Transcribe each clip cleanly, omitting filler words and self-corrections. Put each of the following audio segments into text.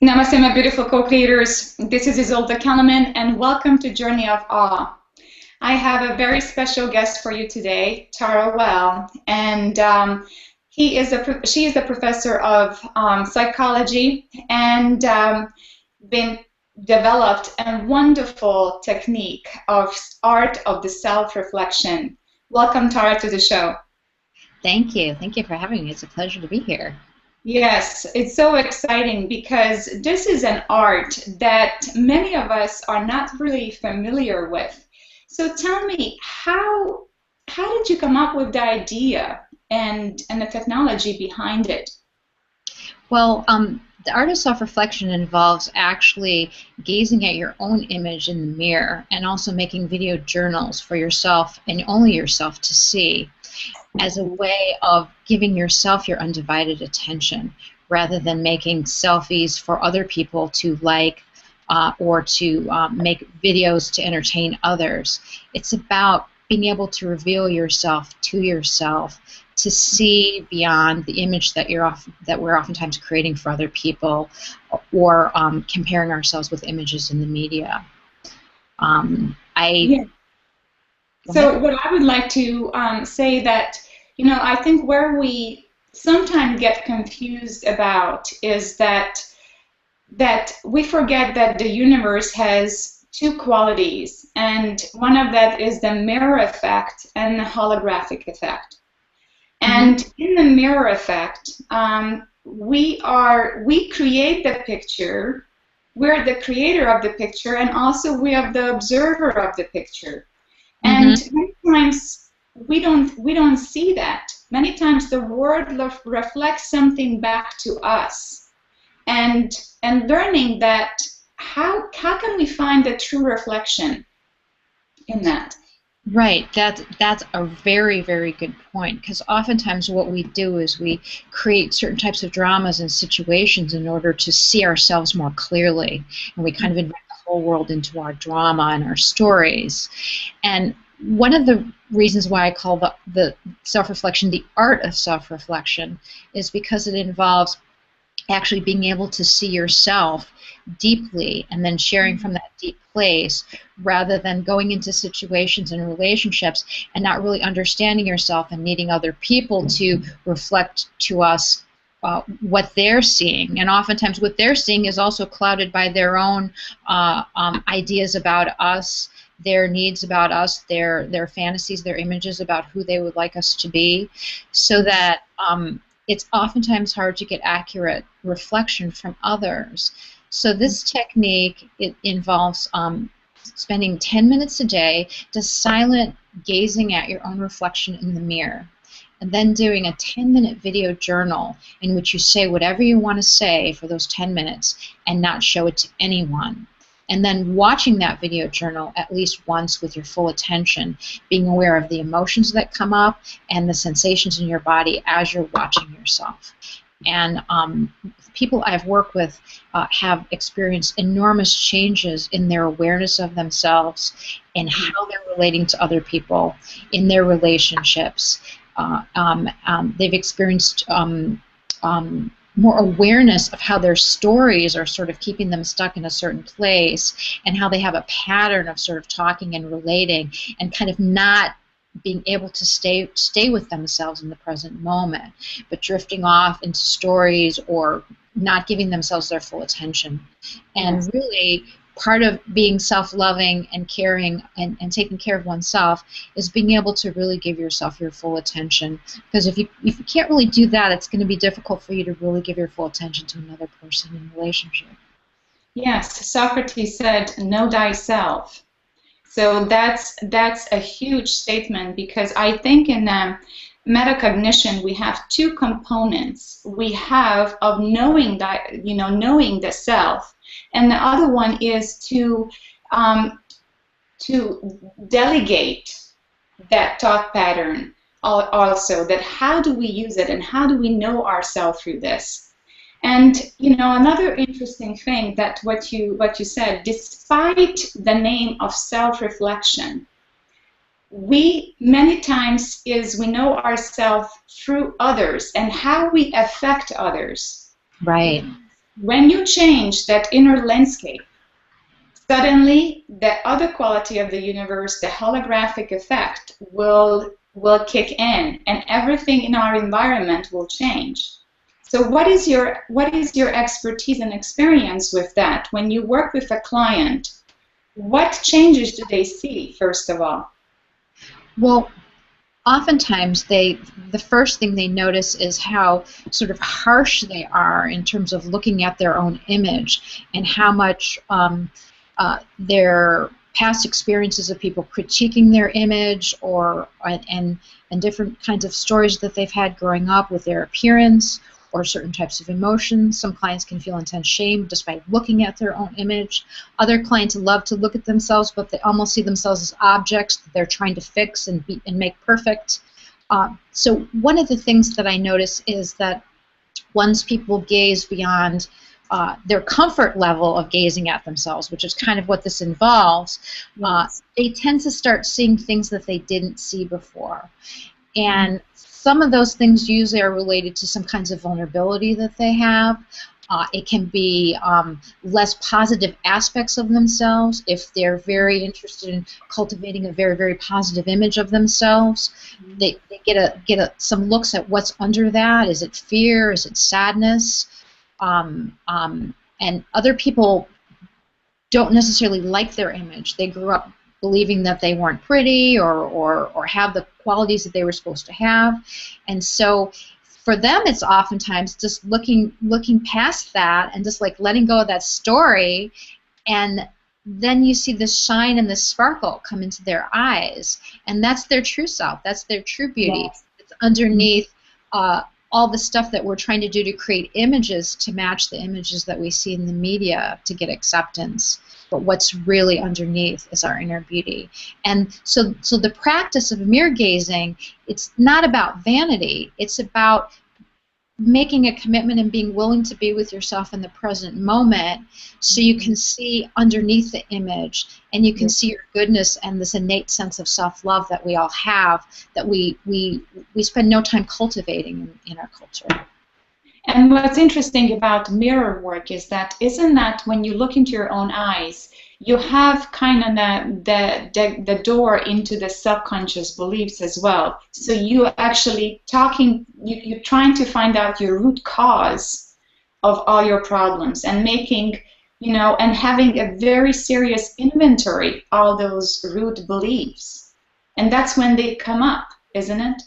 Namaste, my beautiful co-creators. This is Isolde Kellerman, and welcome to Journey of Awe. I have a very special guest for you today, Tara Well, and she is a professor of psychology and been developed a wonderful technique of art of the self-reflection. Welcome, Tara, to the show. Thank you. Thank you for having me. It's a pleasure to be here. Yes, it's so exciting because this is an art that many of us are not really familiar with. So tell me, how did you come up with the idea and the technology behind it? Well, the art of self-reflection involves actually gazing at your own image in the mirror and also making video journals for yourself and only yourself to see, as a way of giving yourself your undivided attention rather than making selfies for other people to like or to make videos to entertain others. It's about being able to reveal yourself to yourself, to see beyond the image that we're oftentimes creating for other people, or comparing ourselves with images in the media. So what I would like to say that, I think where we sometimes get confused about is that we forget that the universe has two qualities, and one of that is the mirror effect and the holographic effect. And in the mirror effect, we create the picture, we're the creator of the picture, and also we are the observer of the picture. And many times we don't see that. Many times the world reflects something back to us, and learning that how can we find the true reflection in that? Right, that's a very, very good point, because oftentimes what we do is we create certain types of dramas and situations in order to see ourselves more clearly, and we kind of invite the whole world into our drama and our stories. And one of the reasons why I call the self-reflection the art of self-reflection is because it involves actually being able to see yourself deeply and then sharing from that deep place, rather than going into situations and relationships and not really understanding yourself and needing other people to reflect to us what they're seeing. And oftentimes what they're seeing is also clouded by their own ideas about us, their needs about us, their fantasies, their images about who they would like us to be, so that it's oftentimes hard to get accurate reflection from others. So this technique, it involves spending 10 minutes a day just silent gazing at your own reflection in the mirror, and then doing a 10-minute video journal in which you say whatever you want to say for those 10 minutes and not show it to anyone. And then watching that video journal at least once with your full attention, being aware of the emotions that come up and the sensations in your body as you're watching yourself. And people I've worked with have experienced enormous changes in their awareness of themselves and how they're relating to other people in their relationships. They've experienced more awareness of how their stories are sort of keeping them stuck in a certain place, and how they have a pattern of sort of talking and relating and kind of not being able to stay with themselves in the present moment, but drifting off into stories or not giving themselves their full attention. And really, part of being self-loving and caring and taking care of oneself is being able to really give yourself your full attention. Because if you can't really do that, it's going to be difficult for you to really give your full attention to another person in a relationship. Yes, Socrates said, "Know thyself." So that's a huge statement, because I think in metacognition we have two components. We have of knowing that, knowing the self, and the other one is to delegate that thought pattern also. That how do we use it and how do we know ourselves through this? And another interesting thing that what you said, despite the name of self-reflection, we many times we know ourselves through others and how we affect others. Right. when you change that inner landscape, suddenly the other quality of the universe, the holographic effect, will kick in, and everything in our environment will change. So what is your expertise and experience with that? When you work with a client, what changes do they see, first of all? Well, oftentimes the first thing they notice is how sort of harsh they are in terms of looking at their own image, and how much their past experiences of people critiquing their image, or and different kinds of stories that they've had growing up with their appearance or certain types of emotions. Some clients can feel intense shame just by looking at their own image. Other clients love to look at themselves, but they almost see themselves as objects that they're trying to fix and make perfect. So one of the things that I notice is that once people gaze beyond their comfort level of gazing at themselves, which is kind of what this involves, Yes. they tend to start seeing things that they didn't see before. And some of those things usually are related to some kinds of vulnerability that they have. It can be less positive aspects of themselves. If they're very interested in cultivating a very, very positive image of themselves, they get some looks at what's under that. Is it fear? Is it sadness? And other people don't necessarily like their image. They grew up believing that they weren't pretty, or have the qualities that they were supposed to have. And so for them, it's oftentimes just looking past that and just like letting go of that story, and then you see this shine and this sparkle come into their eyes, and that's their true self. That's their true beauty. Yes. It's underneath all the stuff that we're trying to do to create images to match the images that we see in the media to get acceptance. But what's really underneath is our inner beauty. And so the practice of mirror gazing, it's not about vanity. It's about making a commitment and being willing to be with yourself in the present moment, so you can see underneath the image, and you can see your goodness and this innate sense of self-love that we all have, that we spend no time cultivating in our culture. And what's interesting about mirror work is that, isn't that when you look into your own eyes, you have kind of the door into the subconscious beliefs as well. So you actually you're trying to find out your root cause of all your problems, and making, and having a very serious inventory of all those root beliefs. And that's when they come up, isn't it?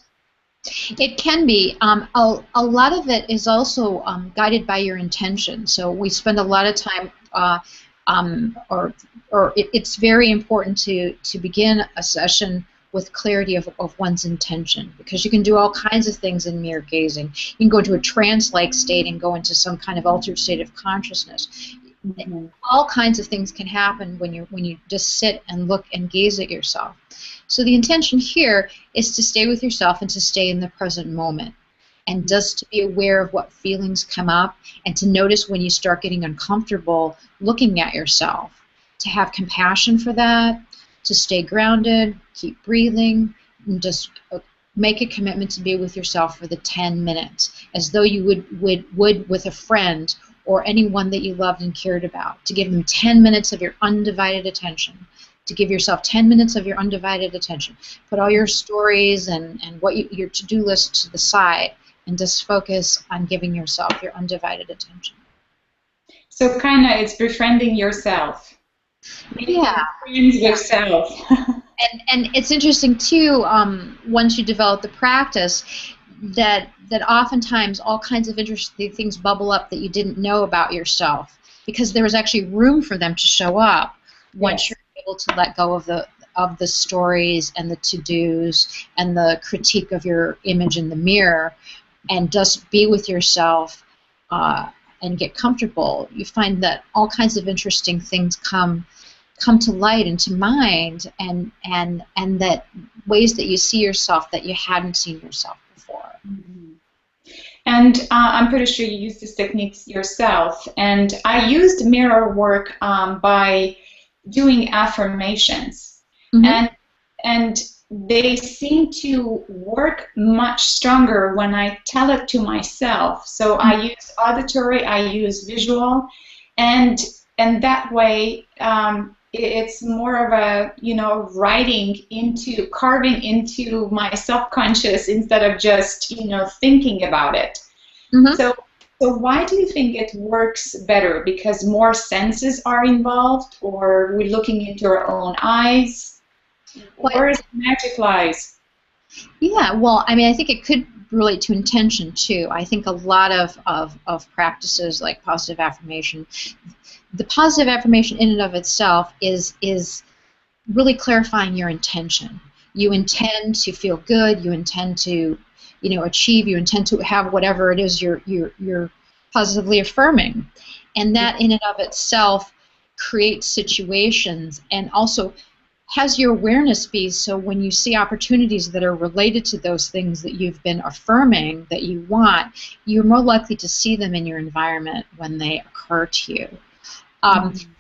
It can be. A lot of it is also guided by your intention. So we spend a lot of time, it's very important to begin a session with clarity of one's intention, because you can do all kinds of things in mirror gazing. You can go into a trance-like state and go into some kind of altered state of consciousness. Mm-hmm. All kinds of things can happen when you just sit and look and gaze at yourself. So the intention here is to stay with yourself and to stay in the present moment, and just to be aware of what feelings come up, and to notice when you start getting uncomfortable looking at yourself, to have compassion for that, to stay grounded, keep breathing, and just make a commitment to be with yourself for the 10 minutes, as though you would with a friend or anyone that you loved and cared about, to give them 10 minutes of your undivided attention. To give yourself 10 minutes of your undivided attention. Put all your stories and your to-do list to the side, and just focus on giving yourself your undivided attention. So kind of it's befriending yourself. Yeah. Friends with self. And it's interesting too, once you develop the practice, that oftentimes all kinds of interesting things bubble up that you didn't know about yourself, because there was actually room for them to show up once you're able to let go of the stories and the to-dos and the critique of your image in the mirror, and just be with yourself and get comfortable. You find that all kinds of interesting things come to light and to mind, and that ways that you see yourself that you hadn't seen yourself before. Mm-hmm. And I'm pretty sure you use these techniques yourself. And I used mirror work by doing affirmations. Mm-hmm. And they seem to work much stronger when I tell it to myself. So I use auditory, I use visual, and that way it's more of a, you know, carving into my subconscious instead of just, you know, thinking about it. Mm-hmm. So why do you think it works better? Because more senses are involved, or we're looking into our own eyes? Where is the magic lies? Yeah, well, I mean, I think it could relate to intention too. I think a lot of practices like positive affirmation, the positive affirmation in and of itself is really clarifying your intention. You intend to feel good. You intend to, you know, achieve. You intend to have whatever it is you're positively affirming, and that in and of itself creates situations and also has your awareness be so when you see opportunities that are related to those things that you've been affirming that you want, you're more likely to see them in your environment when they occur to you.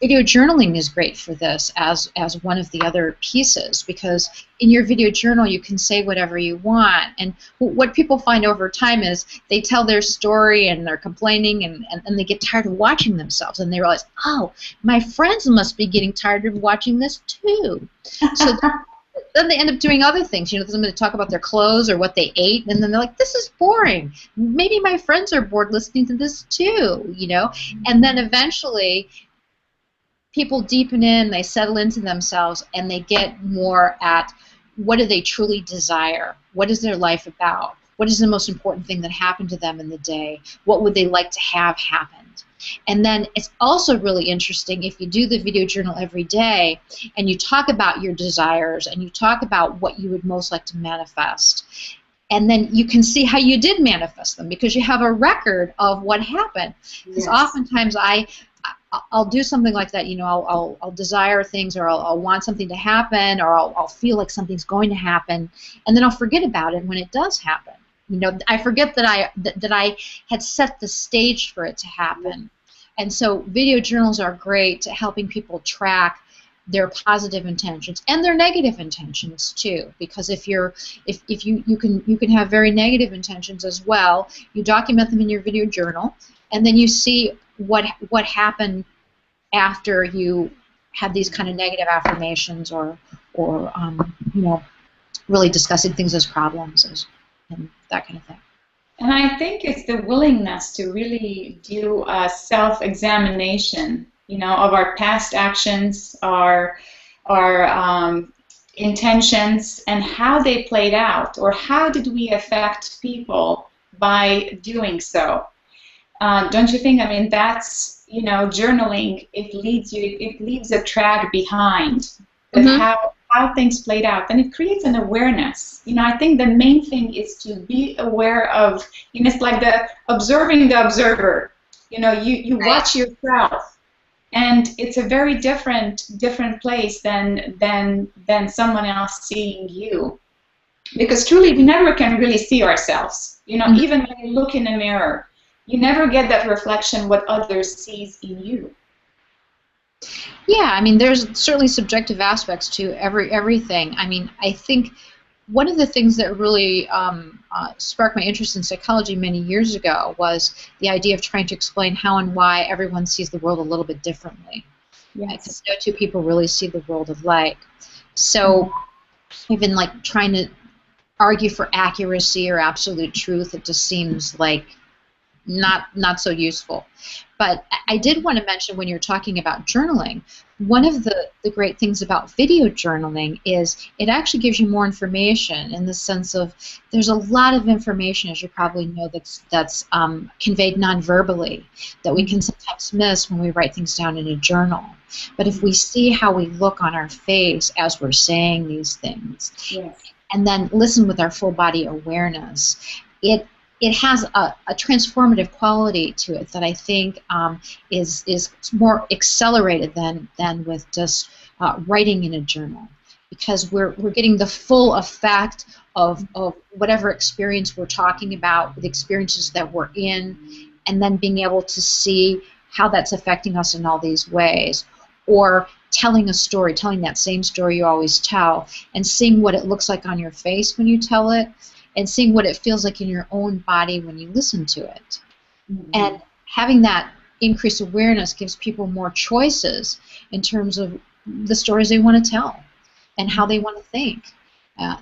Video journaling is great for this as one of the other pieces, because in your video journal you can say whatever you want, and what people find over time is they tell their story and they're complaining and they get tired of watching themselves, and they realize, oh, my friends must be getting tired of watching this too. So then they end up doing other things. You know, somebody talk about their clothes or what they ate, and then they're like, this is boring. Maybe my friends are bored listening to this too, you know? And then eventually people deepen in, they settle into themselves, and they get more at what do they truly desire? What is their life about? What is the most important thing that happened to them in the day? What would they like to have happened? And then it's also really interesting if you do the video journal every day and you talk about your desires and you talk about what you would most like to manifest. And then you can see how you did manifest them because you have a record of what happened. Because oftentimes I'll do something like that, you know, I'll desire things, or I'll want something to happen, or I'll feel like something's going to happen, and then I'll forget about it when it does happen. You know, I forget that I had set the stage for it to happen. And so video journals are great at helping people track their positive intentions and their negative intentions too, because if you can have very negative intentions as well. You document them in your video journal, and then you see what happened after you had these kind of negative affirmations, or you know, really discussing things as problems and that kind of thing. And I think it's the willingness to really do a self-examination, you know, of our past actions, our intentions, and how they played out, or how did we affect people by doing so. Don't you think? I mean, that's, you know, journaling. It leaves a track behind of how things played out, and it creates an awareness. You know, I think the main thing is to be aware of. You know, it's like observing the observer. You know, you watch yourself, and it's a very different place than someone else seeing you, because truly we never can really see ourselves. You know, even when you look in a mirror, you never get that reflection what others sees in you. Yeah, I mean, there's certainly subjective aspects to everything. I mean, I think one of the things that really sparked my interest in psychology many years ago was the idea of trying to explain how and why everyone sees the world a little bit differently. Because no two people really see the world alike. So even like trying to argue for accuracy or absolute truth, it just seems like not so useful. But I did want to mention, when you're talking about journaling, one of the great things about video journaling is it actually gives you more information, in the sense of there's a lot of information, as you probably know, that's conveyed non-verbally that we can sometimes miss when we write things down in a journal. But if we see how we look on our face as we're saying these things, and then listen with our full body awareness, it has a transformative quality to it that I think is more accelerated than with just writing in a journal, because we're getting the full effect of whatever experience we're talking about, the experiences that we're in, and then being able to see how that's affecting us in all these ways, or telling a story, telling that same story you always tell, and seeing what it looks like on your face when you tell it, and seeing what it feels like in your own body when you listen to it. Mm-hmm. And having that increased awareness gives people more choices in terms of the stories they want to tell and how they want to think.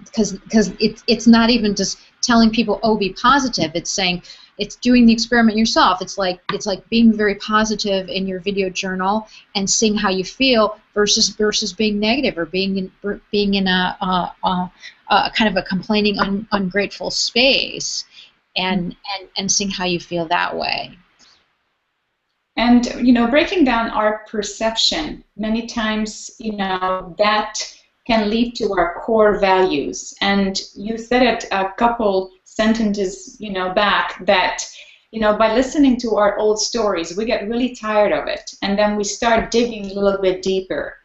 Because it's not even just telling people, oh, be positive. It's saying, it's doing the experiment yourself. It's like being very positive in your video journal and seeing how you feel versus being negative or being in a kind of a complaining, ungrateful space, and seeing how you feel that way. And breaking down our perception, many times that can lead to our core values. And you said it a couple sentences back that by listening to our old stories, we get really tired of it, and then we start digging a little bit deeper.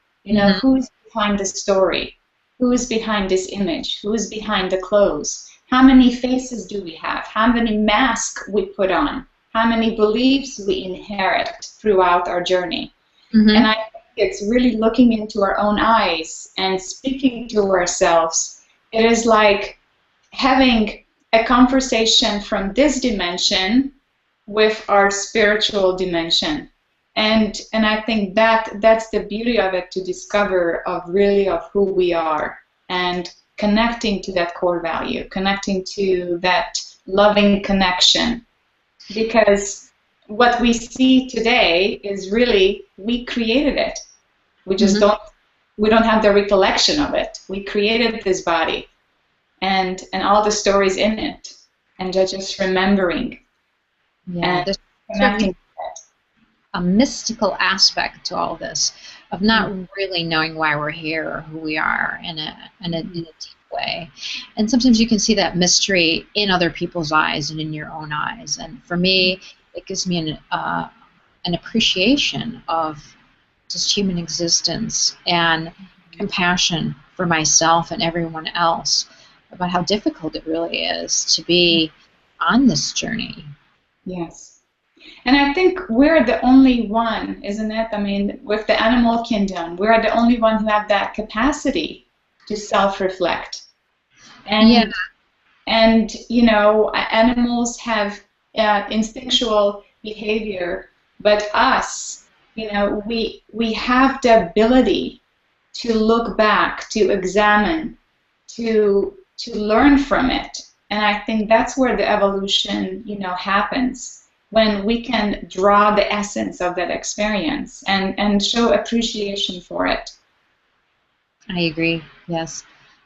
Who's behind the story? Who is behind this image? Who is behind the clothes? How many faces do we have? How many masks we put on? How many beliefs we inherit throughout our journey? And I think it's really looking into our own eyes and speaking to ourselves. It is like having a conversation from this dimension with our spiritual dimension. And I think that's the beauty of it, to discover of who we are and connecting to that core value, connecting to that loving connection. Because what we see today is really, we created it. We just don't have the recollection of it. We created this body and all the stories in it, and just remembering and connecting to it. A mystical aspect to all this, of not really knowing why we're here or who we are in a deep way. And sometimes you can see that mystery in other people's eyes and in your own eyes. And for me, it gives me an appreciation of just human existence and compassion for myself and everyone else about how difficult it really is to be on this journey. Yes. And I think we're the only one, isn't it? I mean, with the animal kingdom, we're the only one who have that capacity to self-reflect. And animals have instinctual behavior, but us, we have the ability to look back, to examine, to learn from it. And I think that's where the evolution, happens, when we can draw the essence of that experience and show appreciation for it. I agree, yes.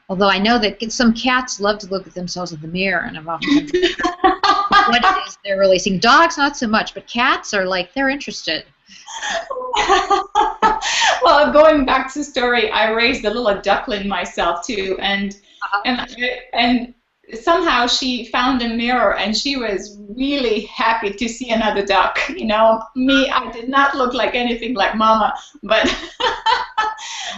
Although I know that some cats love to look at themselves in the mirror, and I've often wondered what it is they're releasing. Dogs, not so much, but cats are like, they're interested. Well, going back to the story, I raised a little duckling myself too, and somehow she found a mirror and she was really happy to see another duck. Me, I did not look like anything like Mama, but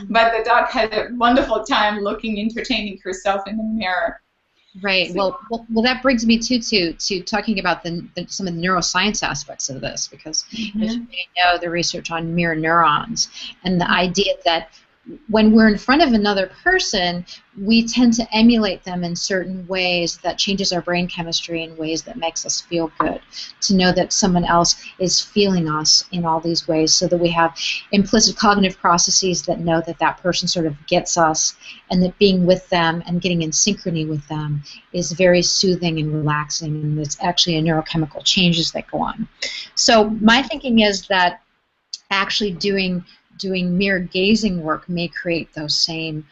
but the duck had a wonderful time entertaining herself in the mirror. Right. So, well, that brings me to talking about some of the neuroscience aspects of this, because as you may know, the research on mirror neurons and the idea that when we're in front of another person, we tend to emulate them in certain ways that changes our brain chemistry in ways that makes us feel good. To know that someone else is feeling us in all these ways, so that we have implicit cognitive processes that know that that person sort of gets us, and that being with them and getting in synchrony with them is very soothing and relaxing, and it's actually a neurochemical changes that go on. So my thinking is that actually doing mirror gazing work may create those same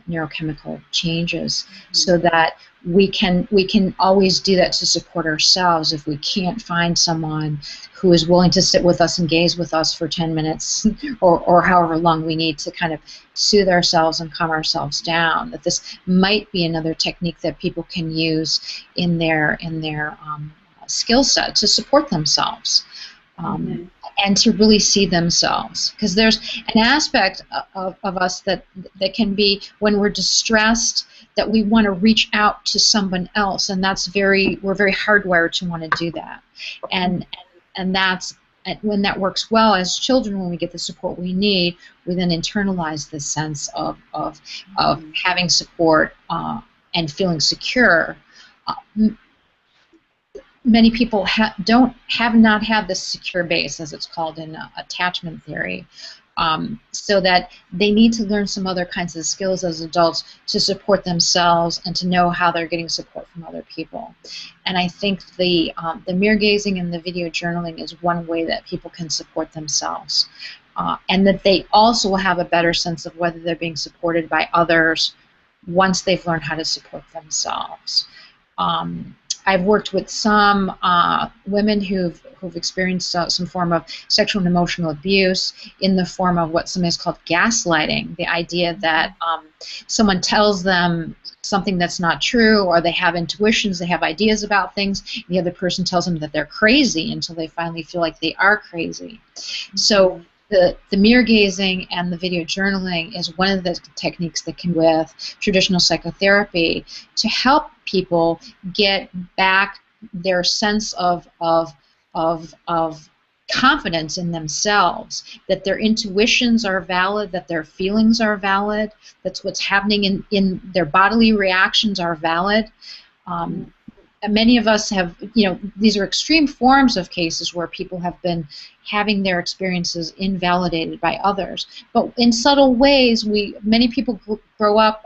neurochemical changes, so that we can always do that to support ourselves if we can't find someone who is willing to sit with us and gaze with us for 10 minutes or however long we need to kind of soothe ourselves and calm ourselves down. That this might be another technique that people can use in their skill set to support themselves. And to really see themselves, because there's an aspect of us that can be, when we're distressed, that we want to reach out to someone else, and we're very hardwired to want to do that, and that's when that works well as children, when we get the support we need, we then internalize this sense of having support and feeling secure. Many people have not had this secure base, as it's called in attachment theory, so that they need to learn some other kinds of skills as adults to support themselves and to know how they're getting support from other people. And I think the mirror gazing and the video journaling is one way that people can support themselves, and that they also will have a better sense of whether they're being supported by others once they've learned how to support themselves. I've worked with some women who've experienced some form of sexual and emotional abuse in the form of what sometimes called gaslighting, the idea that someone tells them something that's not true, or they have intuitions, they have ideas about things, and the other person tells them that they're crazy until they finally feel like they are crazy. So the mirror gazing and the video journaling is one of the techniques that can, with traditional psychotherapy, to help people get back their sense of confidence in themselves, that their intuitions are valid, that their feelings are valid, that's what's happening in their bodily reactions are valid. Many of us have, these are extreme forms of cases where people have been having their experiences invalidated by others. But in subtle ways, many people grow up,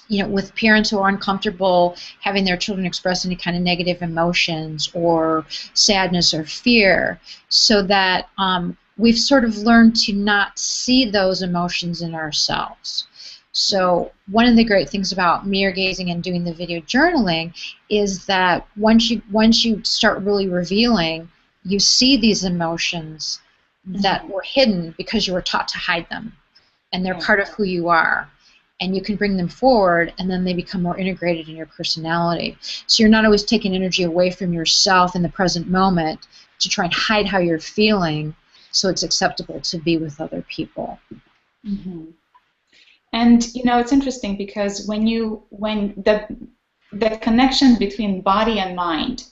with parents who are uncomfortable having their children express any kind of negative emotions or sadness or fear, so that we've sort of learned to not see those emotions in ourselves. So one of the great things about mirror gazing and doing the video journaling is that once you start really revealing, you see these emotions that were hidden because you were taught to hide them, and they're part of who you are. And you can bring them forward, and then they become more integrated in your personality. So you're not always taking energy away from yourself in the present moment to try and hide how you're feeling, so it's acceptable to be with other people. And it's interesting because when the connection between body and mind,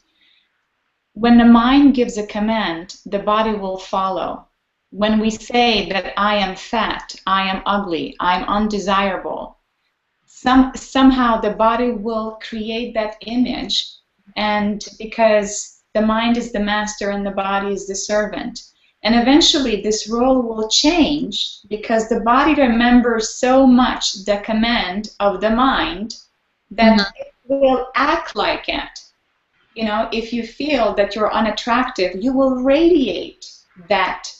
when the mind gives a command, the body will follow. When we say that I am fat, I am ugly, I'm undesirable, somehow the body will create that image, and because the mind is the master and the body is the servant. And eventually this role will change because the body remembers so much the command of the mind that it will act like it. If you feel that you're unattractive, you will radiate that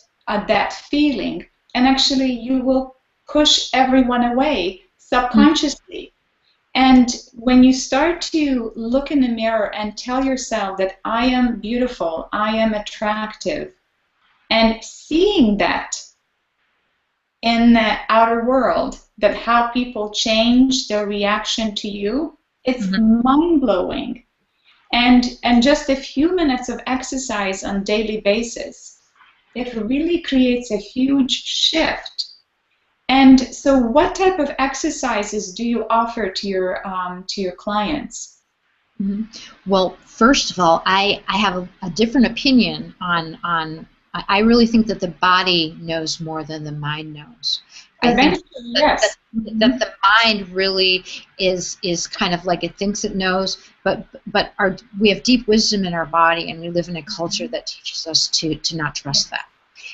feeling, and actually you will push everyone away subconsciously. And when you start to look in the mirror and tell yourself that I am beautiful, I am attractive, and seeing that in the outer world, that how people change their reaction to you, it's mind-blowing. And just a few minutes of exercise on a daily basis, it really creates a huge shift. And so what type of exercises do you offer to your clients? Well, first of all, I have a different opinion on I really think that the body knows more than the mind knows. I think that the mind really is kind of like it thinks it knows, but we have deep wisdom in our body, and we live in a culture that teaches us to not trust that.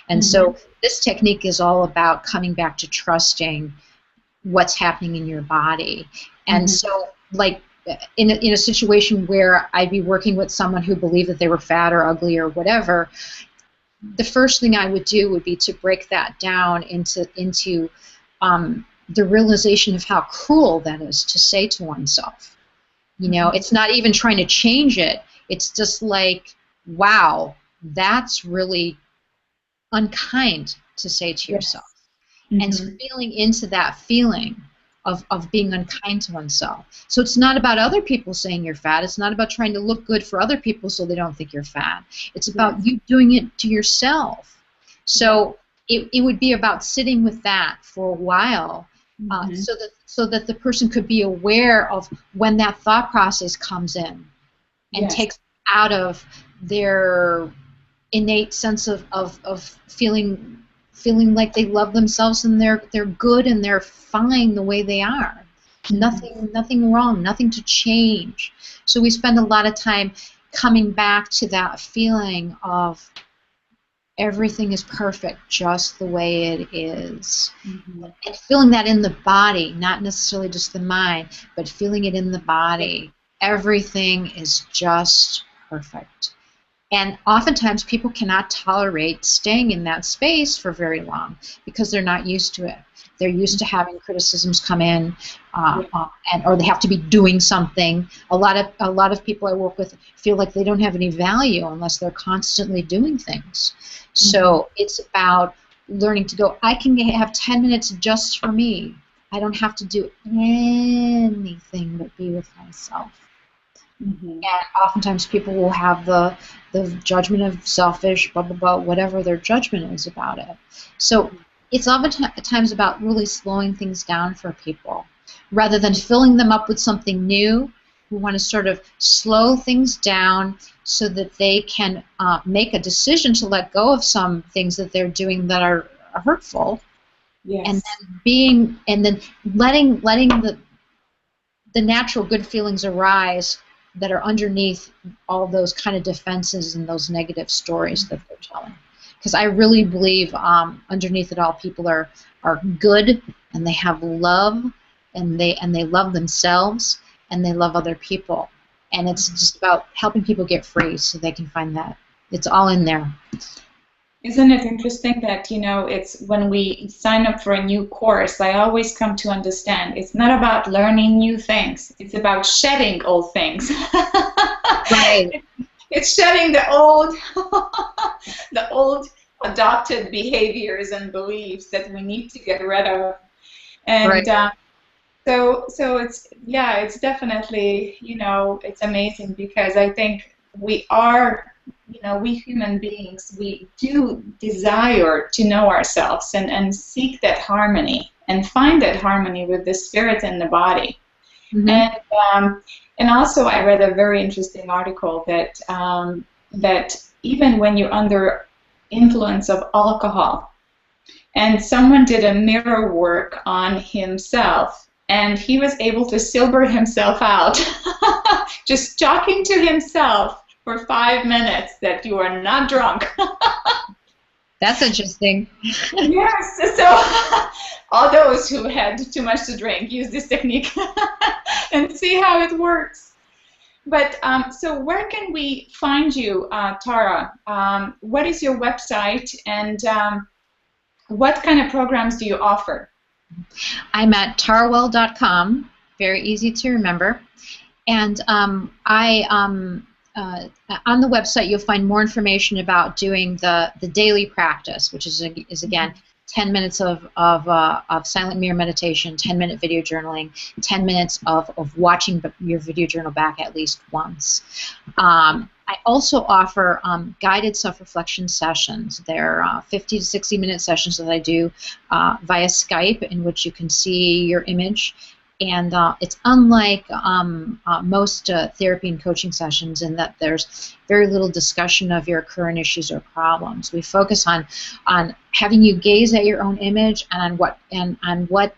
And so this technique is all about coming back to trusting what's happening in your body. And so, like, in a situation where I'd be working with someone who believed that they were fat or ugly or whatever, the first thing I would do would be to break that down into the realization of how cruel that is to say to oneself. It's not even trying to change it. It's just like, wow, that's really unkind to say to yourself. And so feeling into that feeling of being unkind to oneself. So it's not about other people saying you're fat. It's not about trying to look good for other people so they don't think you're fat. It's about you doing it to yourself. So it would be about sitting with that for a while, so that the person could be aware of when that thought process comes in and takes out of their innate sense of feeling like they love themselves and they're good and they're fine the way they are. Nothing wrong, nothing to change. So we spend a lot of time coming back to that feeling of everything is perfect just the way it is. And feeling that in the body, not necessarily just the mind, but feeling it in the body. Everything is just perfect. And oftentimes people cannot tolerate staying in that space for very long because they're not used to it. They're used to having criticisms come in, or they have to be doing something. A lot of people I work with feel like they don't have any value unless they're constantly doing things. So it's about learning to go, I can have 10 minutes just for me. I don't have to do anything but be with myself. And oftentimes people will have the judgment of selfish, blah, blah, blah, whatever their judgment is about it. So it's oftentimes about really slowing things down for people. Rather than filling them up with something new, we want to sort of slow things down so that they can make a decision to let go of some things that they're doing that are hurtful. Yes. And then letting the natural good feelings arise that are underneath all those kind of defenses and those negative stories that they're telling. Because I really believe underneath it all, people are good and they have love and they love themselves and they love other people. And it's just about helping people get free so they can find that. It's all in there. Isn't it interesting that, it's when we sign up for a new course, I always come to understand it's not about learning new things. It's about shedding old things. Right. It's shedding the old, the old adopted behaviors and beliefs that we need to get rid of. And right. So it's definitely, it's amazing because I think we are, we human beings, we do desire to know ourselves and seek that harmony and find that harmony with the spirit and the body. And also I read a very interesting article that that even when you're under influence of alcohol, and someone did a mirror work on himself, and he was able to sober himself out, just talking to himself for 5 minutes that you are not drunk. That's interesting. Yes, so all those who had too much to drink use this technique and see how it works. But so where can we find you, Tara? What is your website and what kind of programs do you offer? I'm at tarawell.com, very easy to remember. And on the website, you'll find more information about doing the daily practice, which is again 10 minutes of silent mirror meditation, 10-minute video journaling, 10 minutes of watching your video journal back at least once. I also offer guided self-reflection sessions. They're 50 to 60-minute sessions that I do via Skype, in which you can see your image. And it's unlike most therapy and coaching sessions in that there's very little discussion of your current issues or problems. We focus on having you gaze at your own image and on what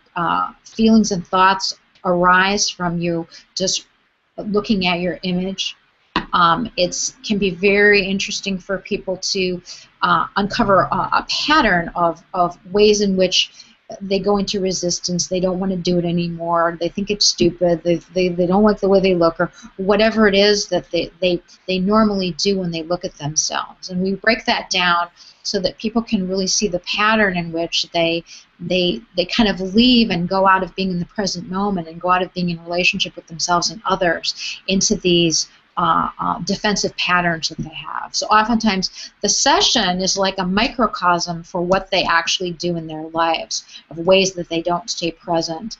feelings and thoughts arise from you just looking at your image. It can be very interesting for people to uncover a pattern of ways in which they go into resistance. They don't want to do it anymore. They think it's stupid. They don't like the way they look, or whatever it is that they normally do when they look at themselves. And we break that down so that people can really see the pattern in which they kind of leave and go out of being in the present moment and go out of being in relationship with themselves and others into these defensive patterns that they have. So oftentimes the session is like a microcosm for what they actually do in their lives, of ways that they don't stay present,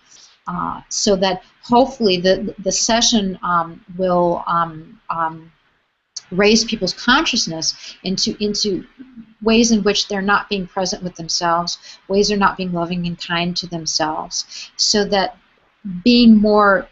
so that hopefully the session will raise people's consciousness into ways in which they're not being present with themselves, ways they're not being loving and kind to themselves, so that being more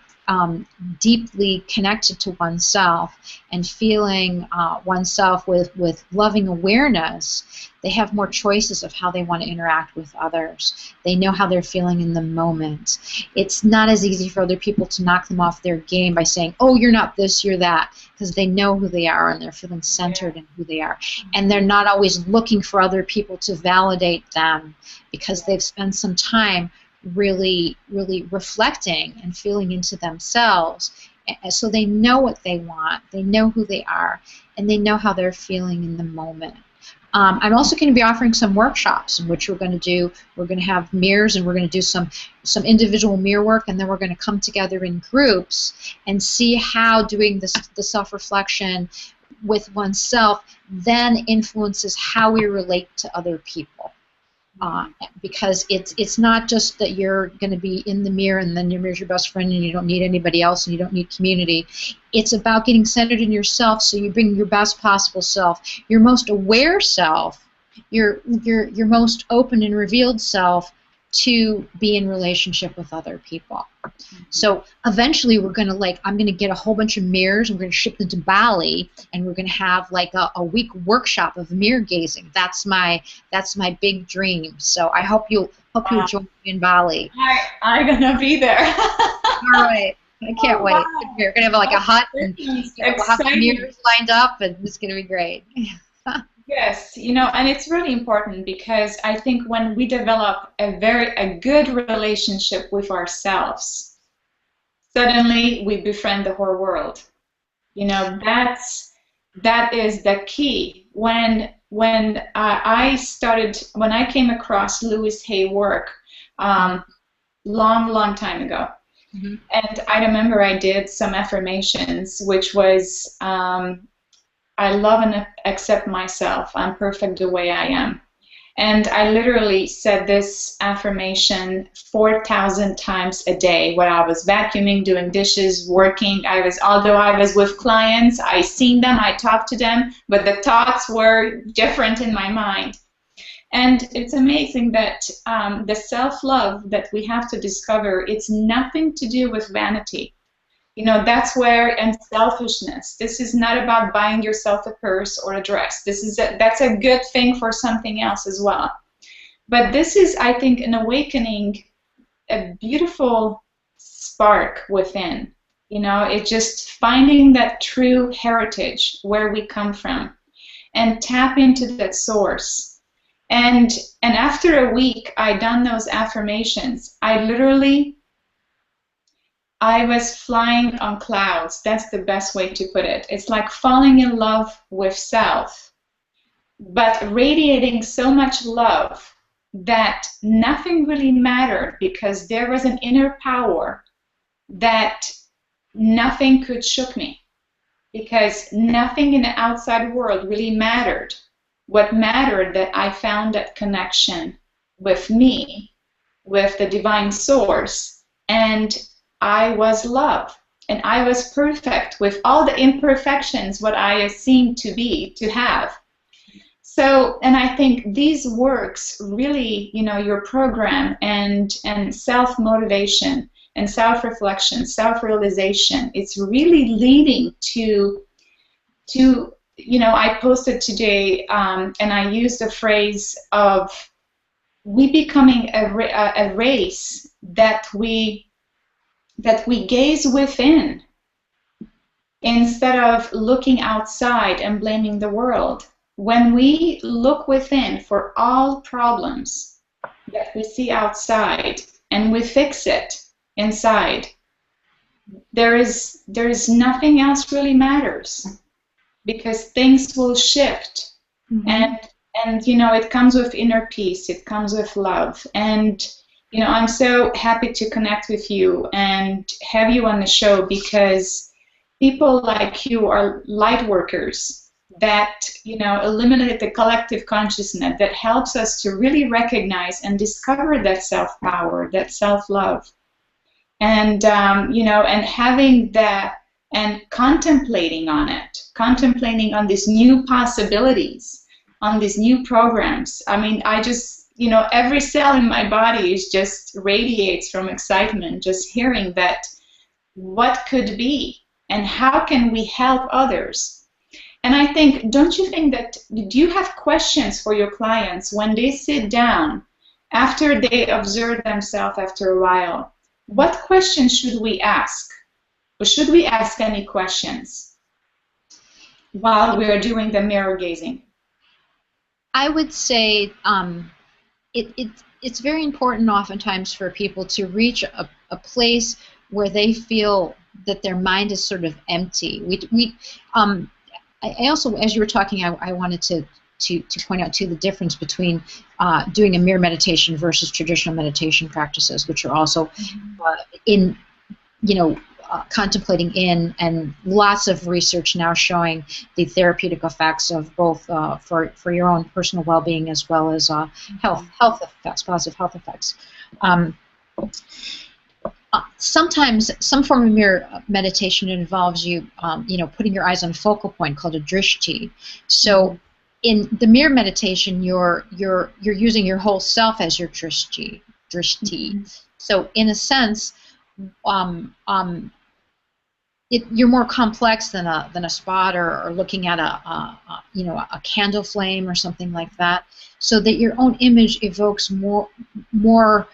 deeply connected to oneself and feeling oneself with loving awareness, they have more choices of how they want to interact with others. They know how they're feeling in the moment. It's not as easy for other people to knock them off their game by saying, oh, you're not this, you're that, because they know who they are and they're feeling centered in who they are. And they're not always looking for other people to validate them because they've spent some time really reflecting and feeling into themselves. So they know what they want, they know who they are, and they know how they're feeling in the moment. I'm also going to be offering some workshops in which we're going to have mirrors, and we're going to do some individual mirror work, and then we're going to come together in groups and see how doing the self-reflection with oneself then influences how we relate to other people. Because it's not just that you're going to be in the mirror and then your mirror's your best friend and you don't need anybody else and you don't need community. It's about getting centered in yourself, so you bring your best possible self, your most aware self, your most open and revealed self to be in relationship with other people. So eventually we're going to I'm going to get a whole bunch of mirrors and we're going to ship them to Bali, and we're going to have a week workshop of mirror gazing. That's my big dream. So I hope you'll join me in Bali. I'm going to be there. All right. I can't wait. Wow. We're going to have a hut, and we'll have the mirrors lined up, and it's going to be great. Yes, and it's really important, because I think when we develop a good relationship with ourselves, suddenly we befriend the whole world. That is the key. When I came across Louise Hay work, long time ago, and I remember I did some affirmations, which was, I love and accept myself. I'm perfect the way I am. And I literally said this affirmation 4,000 times a day when I was vacuuming, doing dishes, working. Although I was with clients, I seen them, I talked to them, but the thoughts were different in my mind. And it's amazing that the self-love that we have to discover, it's nothing to do with vanity. That's where, and selfishness. This is not about buying yourself a purse or a dress. That's a good thing for something else as well. But this is, I think, an awakening, a beautiful spark within. It's just finding that true heritage, where we come from, and tap into that source. And after a week, I done those affirmations. I was flying on clouds. That's the best way to put it. It's like falling in love with self, but radiating so much love that nothing really mattered, because there was an inner power that nothing could shook me, because nothing in the outside world really mattered. What mattered, that I found that connection with me, with the divine source, and I was love, and I was perfect with all the imperfections what I seemed to have. So, and I think these works really, your program and self-motivation and self-reflection, self-realization, it's really leading to I posted today, and I used the phrase of we becoming a race that we gaze within instead of looking outside and blaming the world. When we look within for all problems that we see outside and we fix it inside, there is nothing else really matters, because things will shift. And it comes with inner peace, it comes with love. And I'm so happy to connect with you and have you on the show, because people like you are light workers that, eliminate the collective consciousness, that helps us to really recognize and discover that self-power, that self-love. And, and having that and contemplating on it, contemplating on these new possibilities, on these new programs. I mean, I just, every cell in my body is just radiates from excitement, just hearing that what could be and how can we help others. And I think, don't you think that, do you have questions for your clients when they sit down after they observe themselves after a while? What questions should we ask? Or should we ask any questions while we are doing the mirror gazing? I would say it's very important oftentimes for people to reach a place where they feel that their mind is sort of empty. I also, as you were talking, I wanted to point out too the difference between doing a mirror meditation versus traditional meditation practices, which are also in, contemplating in, and lots of research now showing the therapeutic effects of both for your own personal well-being as well as health effects, positive health effects. Sometimes some form of mirror meditation involves you, putting your eyes on a focal point called a drishti. So, in the mirror meditation, you're using your whole self as your drishti. So, in a sense, you're more complex than a spot or looking at a candle flame or something like that. So that your own image evokes more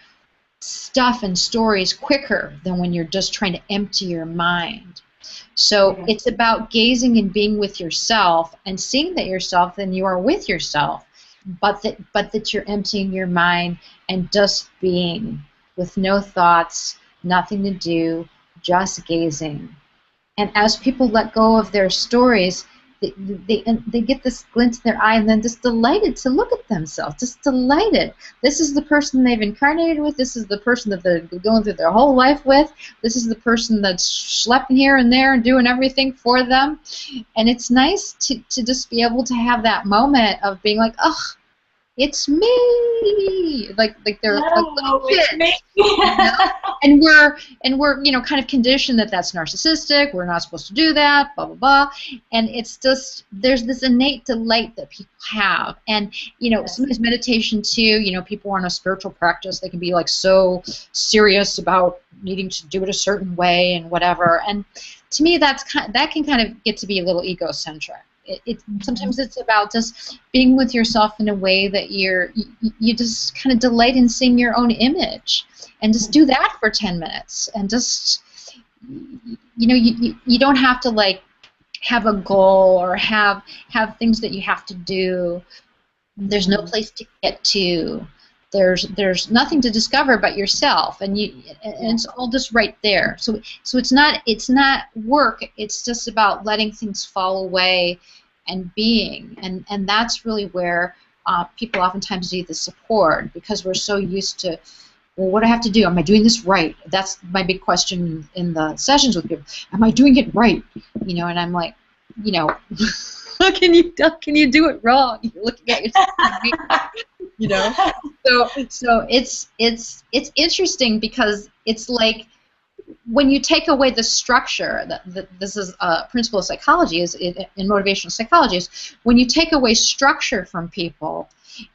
stuff and stories quicker than when you're just trying to empty your mind. So it's about gazing and being with yourself and seeing that yourself, then you are with yourself, but that you're emptying your mind and just being with no thoughts, nothing to do, just gazing. And as people let go of their stories, they get this glint in their eye and then just delighted to look at themselves, just delighted. This is the person they've incarnated with. This is the person that they're going through their whole life with. This is the person that's schlepping here and there and doing everything for them. And it's nice to just be able to have that moment of being like, ugh, it's me, like they're like little kids, and we're kind of conditioned that that's narcissistic. We're not supposed to do that, blah blah blah, and it's just there's this innate delight that people have, and sometimes meditation too. People are in a spiritual practice, they can be like so serious about needing to do it a certain way and whatever, and to me that can kind of get to be a little egocentric. Sometimes it's about just being with yourself in a way that you just kind of delight in seeing your own image, and just do that for 10 minutes, and just you don't have to like have a goal or have things that you have to do. There's no place to get to. There's nothing to discover but yourself, and it's all just right there. So it's not work. It's just about letting things fall away and being, and that's really where people oftentimes need the support, because we're so used to, well, what do I have to do? Am I doing this right? That's my big question in the sessions with people. Am I doing it right? And I'm like, how can you do it wrong? You're looking at yourself. So it's interesting, because it's like when you take away the structure, this is a principle of psychology, in motivational psychology, is when you take away structure from people,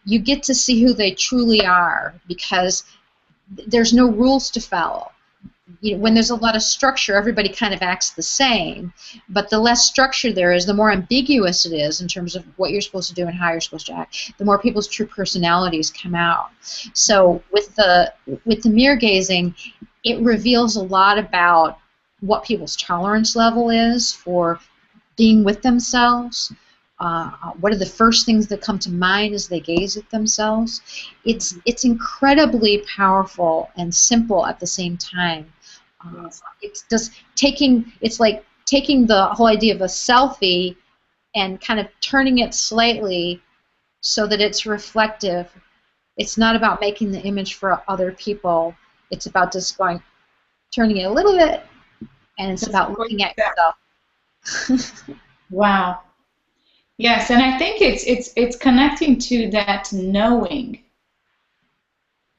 you get to see who they truly are, because there's no rules to follow. When there's a lot of structure, everybody kind of acts the same, but the less structure there is, the more ambiguous it is in terms of what you're supposed to do and how you're supposed to act, the more people's true personalities come out. So with the mirror gazing, it reveals a lot about what people's tolerance level is for being with themselves. What are the first things that come to mind as they gaze at themselves? It's incredibly powerful and simple at the same time. It's just it's like taking the whole idea of a selfie and kind of turning it slightly so that it's reflective. It's not about making the image for other people. It's about just turning it a little bit, and it's about looking at yourself. Wow. Yes, and I think it's connecting to that knowing.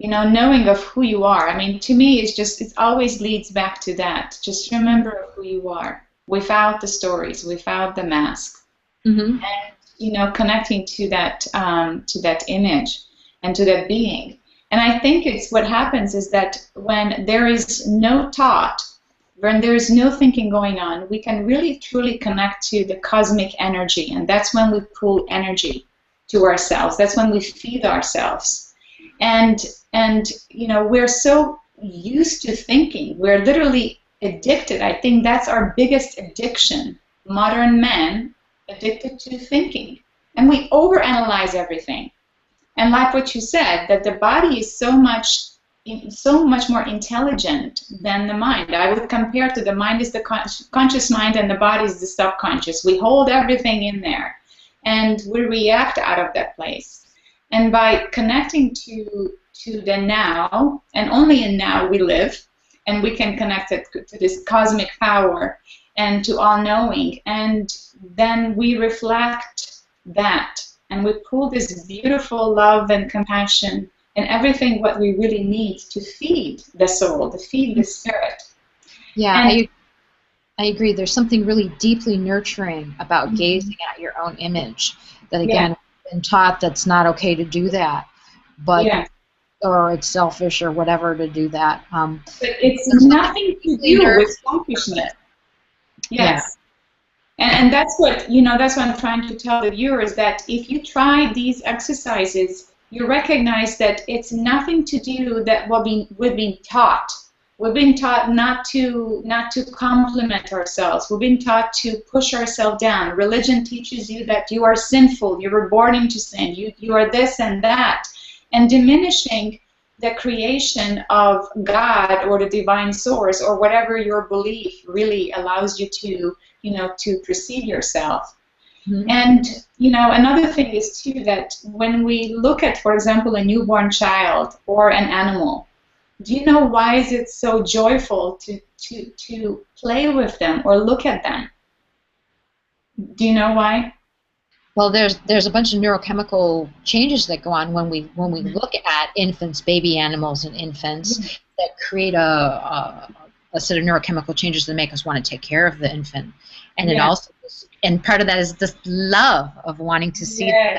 Knowing of who you are. I mean, to me, it always leads back to that. Just remember who you are, without the stories, without the mask, and connecting to that image and to that being. And I think what happens is that when there is no thought, when there's no thinking going on, we can really truly connect to the cosmic energy, and that's when we pull energy to ourselves. That's when we feed ourselves. And we're so used to thinking. We're literally addicted. I think that's our biggest addiction. Modern men addicted to thinking. And we overanalyze everything. And like what you said, that the body is so much more intelligent than the mind. I would compare to the mind is the conscious mind and the body is the subconscious. We hold everything in there and we react out of that place. And by connecting to the now, and only in now we live, and we can connect it to this cosmic power and to all-knowing, and then we reflect that, and we pull this beautiful love and compassion and everything what we really need to feed the soul, to feed the spirit. Yeah, I agree. There's something really deeply nurturing about gazing at your own image. That again, I've been taught that's not okay to do that, but or it's selfish or whatever to do that. But it's nothing to do with selfishness. Yes. Yeah. And that's what that's what I'm trying to tell the viewers, that if you try these exercises, you recognize that it's nothing to do that we've been taught. We've been taught not to compliment ourselves. We've been taught to push ourselves down. Religion teaches you that you are sinful. You were born into sin. You are this and that, and diminishing the creation of God or the divine source or whatever your belief really allows you to to perceive yourself. Mm-hmm. And another thing is too that when we look at, for example, a newborn child or an animal, do you know why is it so joyful to play with them or look at them? Do you know why? Well, there's a bunch of neurochemical changes that go on when we look at infants, baby animals, and infants that create a set of neurochemical changes that make us want to take care of the infant, and it also, and part of that is this love of wanting to see them,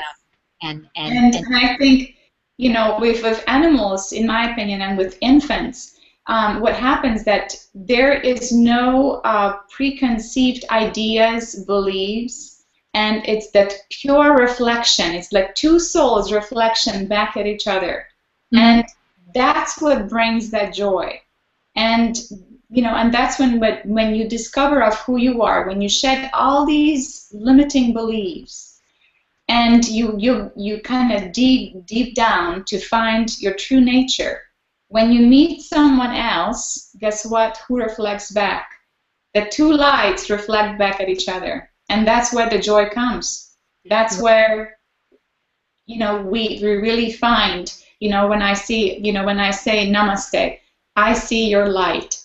and I think with animals, in my opinion, and with infants, what happens that there is no preconceived ideas, beliefs. And it's that pure reflection. It's like two souls reflection back at each other. Mm-hmm. And that's what brings that joy. And and that's when you discover of who you are, when you shed all these limiting beliefs, and you kind of deep down to find your true nature. When you meet someone else, guess what? Who reflects back? The two lights reflect back at each other. And that's where the joy comes. That's where, we really find, when I say namaste, I see your light.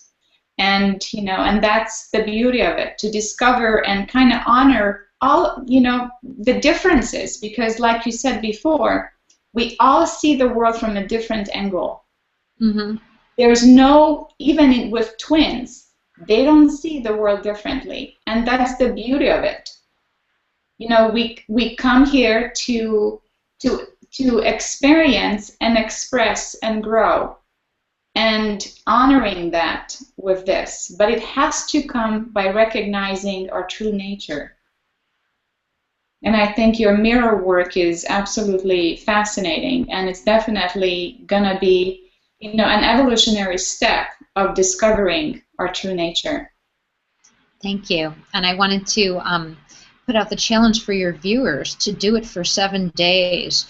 And, and that's the beauty of it, to discover and kind of honor all, the differences. Because like you said before, we all see the world from a different angle. Mm-hmm. There's no, even with twins, they don't see the world differently, and that's the beauty of it. We come here to experience and express and grow, and honoring that with this. But it has to come by recognizing our true nature. And I think your mirror work is absolutely fascinating, and it's definitely gonna be, an evolutionary step of discovering our true nature. Thank you. And I wanted to put out the challenge for your viewers to do it for 7 days.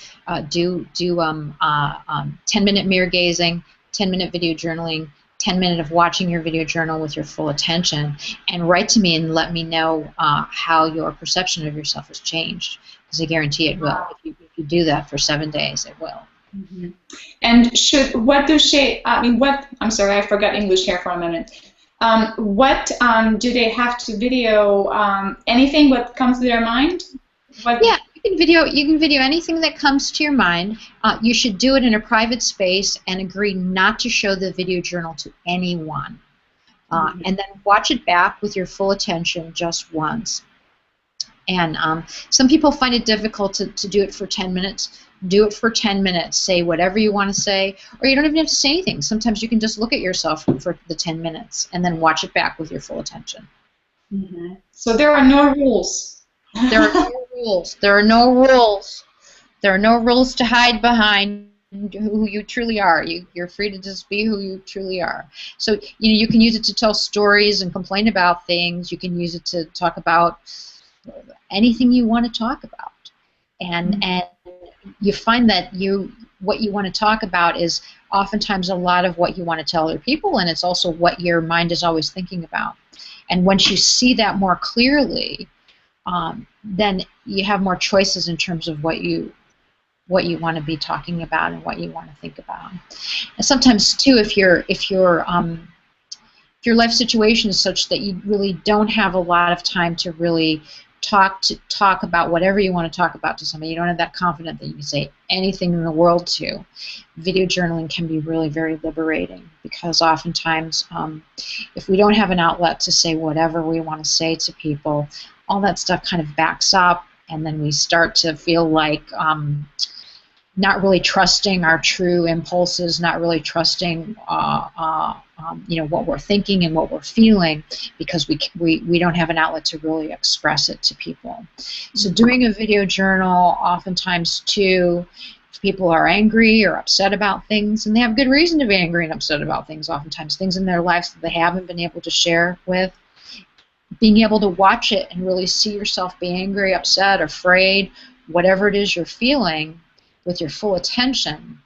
Do 10-minute mirror gazing, 10-minute video journaling, 10 minutes of watching your video journal with your full attention, and write to me and let me know how your perception of yourself has changed, because I guarantee it will. If you do that for 7 days, it will. Mm-hmm. And I'm sorry, I forgot English here for a minute. What do they have to video? Anything what comes to their mind? Yeah, you can video anything that comes to your mind. You should do it in a private space and agree not to show the video journal to anyone. And then watch it back with your full attention just once. And some people find it difficult to do it for 10 minutes. Do it for 10 minutes. Say whatever you want to say, or you don't even have to say anything. Sometimes you can just look at yourself for the 10 minutes and then watch it back with your full attention. Mm-hmm. So there are no rules. There are no rules. There are no rules. There are no rules to hide behind who you truly are. You're free to just be who you truly are. So you can use it to tell stories and complain about things. You can use it to talk about anything you want to talk about. And you find that what you want to talk about is oftentimes a lot of what you want to tell other people, and it's also what your mind is always thinking about. And once you see that more clearly, then you have more choices in terms of what you want to be talking about and what you want to think about. And sometimes too, if your life situation is such that you really don't have a lot of time to really talk about whatever you want to talk about to somebody, you don't have that confidence that you can say anything in the world to, video journaling can be really very liberating, because oftentimes if we don't have an outlet to say whatever we want to say to people, all that stuff kind of backs up, and then we start to feel like not really trusting our true impulses, not really trusting what we're thinking and what we're feeling, because we don't have an outlet to really express it to people. So doing a video journal, oftentimes too, if people are angry or upset about things, and they have good reason to be angry and upset about things, oftentimes things in their lives that they haven't been able to share with, being able to watch it and really see yourself be angry, upset, afraid, whatever it is you're feeling, with your full attention,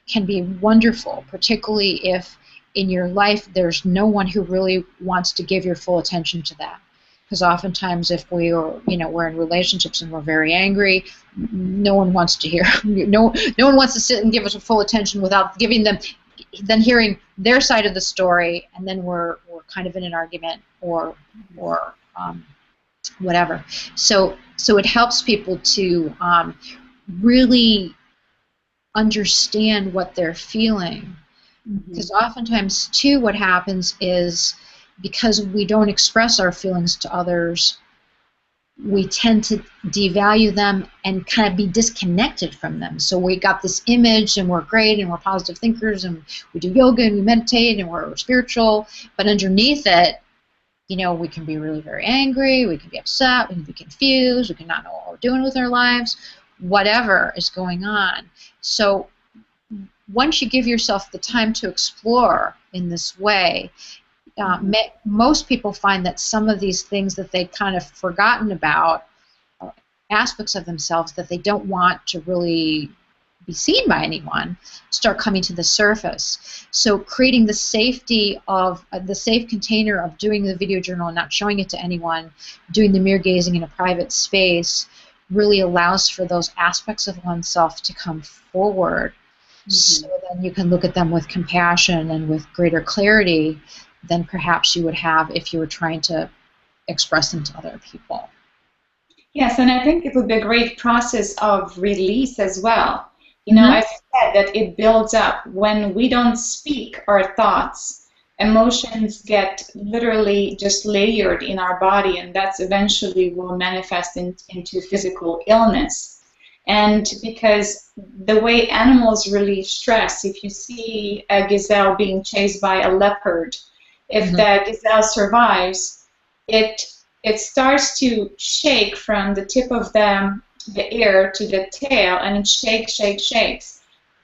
can be wonderful, particularly if in your life there's no one who really wants to give your full attention to that. Because oftentimes if we're in relationships and we're very angry, no one wants to hear, no one wants to sit and give us a full attention without giving them, then hearing their side of the story, and then we're kind of in an argument or whatever. So it helps people to really understand what they're feeling, because oftentimes too what happens is, because we don't express our feelings to others, we tend to devalue them and kind of be disconnected from them. So we got this image and we're great and we're positive thinkers and we do yoga and we meditate and we're spiritual, but underneath it, we can be really very angry, we can be upset, we can be confused, we can not know what we're doing with our lives, whatever is going on. So once you give yourself the time to explore in this way, most people find that some of these things that they've kind of forgotten about, aspects of themselves that they don't want to really be seen by anyone, start coming to the surface. So creating the safety of the safe container of doing the video journal and not showing it to anyone, doing the mirror gazing in a private space, really allows for those aspects of oneself to come forward. So then you can look at them with compassion and with greater clarity than perhaps you would have if you were trying to express them to other people. Yes, and I think it would be a great process of release as well. As you said, that it builds up. When we don't speak our thoughts, emotions get literally just layered in our body, and that's eventually will manifest into physical illness. And because the way animals release stress, if you see a gazelle being chased by a leopard, if the gazelle survives, it starts to shake from the tip of the ear to the tail, and it shakes.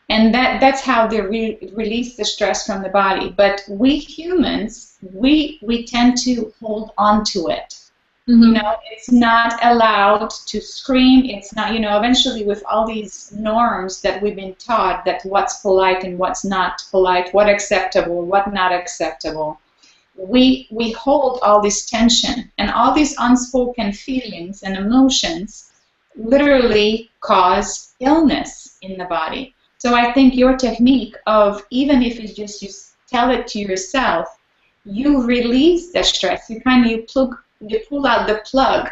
And that's how they release the stress from the body. But we humans, we tend to hold on to it. It's not allowed to scream. It's not, eventually with all these norms that we've been taught, that what's polite and what's not polite, what acceptable, what not acceptable, we hold all this tension, and all these unspoken feelings and emotions literally cause illness in the body. So I think your technique of, even if it's just you tell it to yourself, you release the stress. You pull out the plug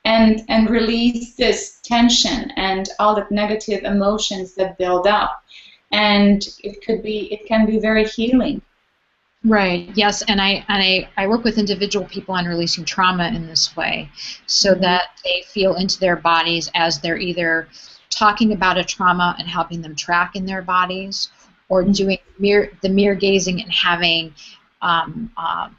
and release this tension and all the negative emotions that build up, and it can be very healing. Right. Yes, and I work with individual people on releasing trauma in this way, so Mm-hmm. that they feel into their bodies as they're either talking about a trauma and helping them track in their bodies, or doing the mirror gazing and having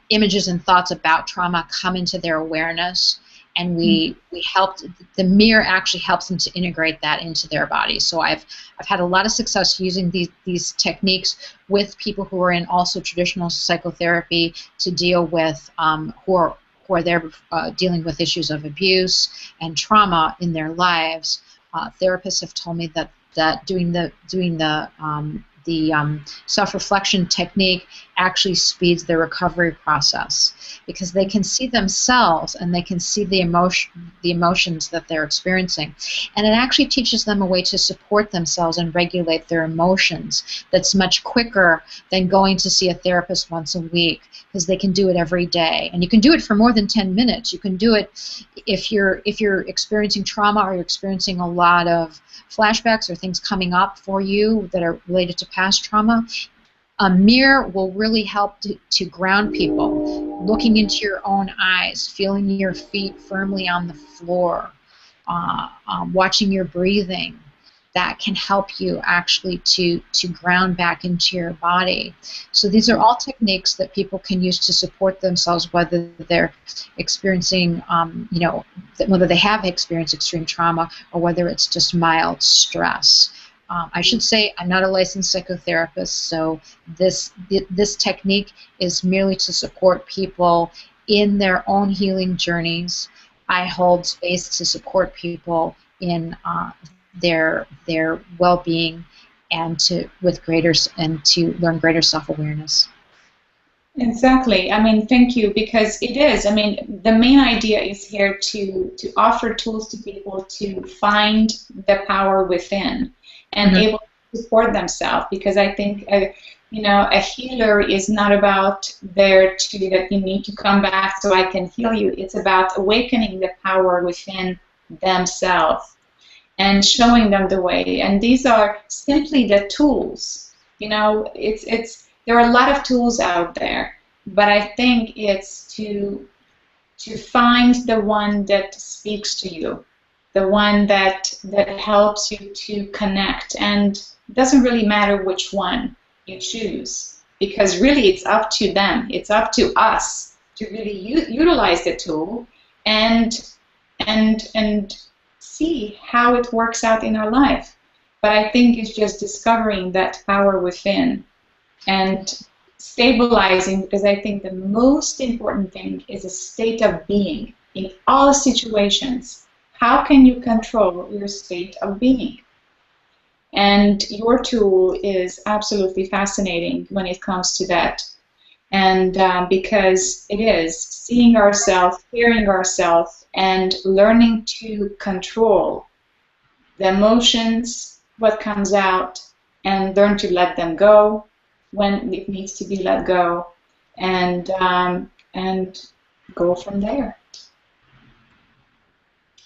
images and thoughts about trauma come into their awareness, and we helped the mirror actually helps them to integrate that into their bodies. So I've had a lot of success using these techniques with people who are in also traditional psychotherapy to deal with who are there dealing with issues of abuse and trauma in their lives. Therapists have told me that doing the self-reflection technique actually speeds the recovery process, because they can see themselves and they can see the emotions that they're experiencing, and it actually teaches them a way to support themselves and regulate their emotions that's much quicker than going to see a therapist once a week, because they can do it every day, and you can do it for more than 10 minutes. You can do it if you're experiencing trauma, or you're experiencing a lot of flashbacks or things coming up for you that are related to past trauma. A mirror will really help to ground people, looking into your own eyes, feeling your feet firmly on the floor, watching your breathing. That can help you actually to ground back into your body. So these are all techniques that people can use to support themselves, whether they're experiencing, whether they have experienced extreme trauma or whether it's just mild stress. I should say I'm not a licensed psychotherapist, so this technique is merely to support people in their own healing journeys. I hold space to support people in their well-being, and to learn greater self-awareness. Exactly. I mean, thank you, because it is. I mean, the main idea is here to offer tools to people to find the power within and able to support themselves. Because I think, a healer is not about there to that you need to come back so I can heal you. It's about awakening the power within themselves and showing them the way. And these are simply the tools. It's there are a lot of tools out there, but I think it's to find the one that speaks to you, the one that helps you to connect. And it doesn't really matter which one you choose, because really it's up to them. It's up to us to really utilize the tool and see how it works out in our life. But I think it's just discovering that power within and stabilizing, because I think the most important thing is a state of being in all situations. How can you control your state of being? And your tool is absolutely fascinating when it comes to that. And because it is seeing ourselves, hearing ourselves, and learning to control the emotions, what comes out, and learn to let them go when it needs to be let go, and go from there.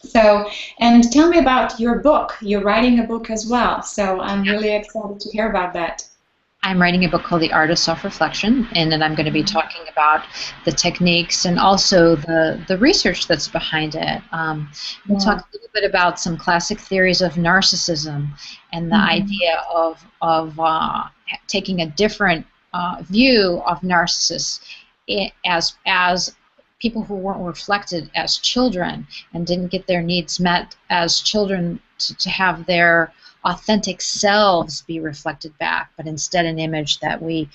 So, and tell me about your book. You're writing a book as well, so I'm really excited to hear about that. I'm writing a book called The Art of Self-Reflection, and then I'm going to be talking about the techniques and also the research that's behind it. We'll talk a little bit about some classic theories of narcissism and the idea of taking a different view of narcissists as people who weren't reflected as children and didn't get their needs met as children to have their authentic selves be reflected back, but instead an image that we